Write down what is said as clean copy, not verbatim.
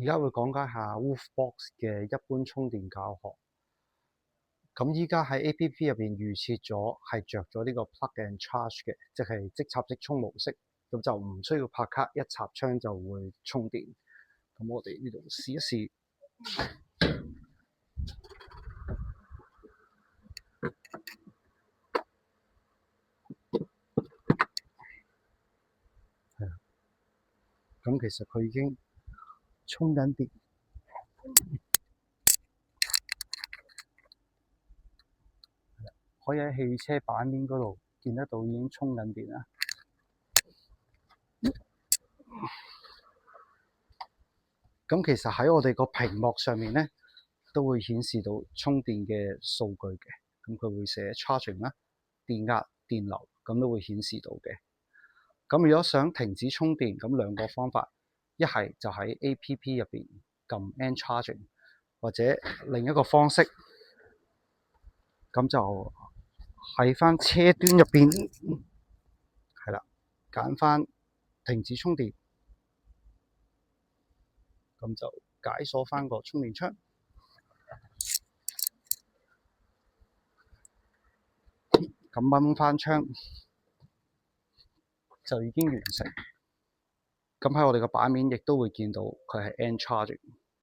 而家會講解下 Wolfbox 嘅一般充電教學。咁依家喺 App 入邊預設咗係着咗呢個 Plug and Charge 嘅，即係即插即充模式，咁就唔需要拍卡，一插槍就會充電。咁我哋呢度試一試。咁其實佢已經充緊電，可以喺汽車版面嗰度見得到已經充緊電啦。咁其實喺我哋個屏幕上面咧，都會顯示到充電嘅數據嘅。咁佢會寫 charging 啦、電壓、電流，咁都會顯示到嘅。咁如果想停止充電，咁兩個方法，一係就喺 App 入邊撳 End Charging， 或者另一個方式，咁就喺翻車端入邊，係啦，揀翻停止充電，咁就解鎖翻個充電槍，咁掹翻槍就已經完成。咁喺我哋個版面亦都會見到佢係 End Charging。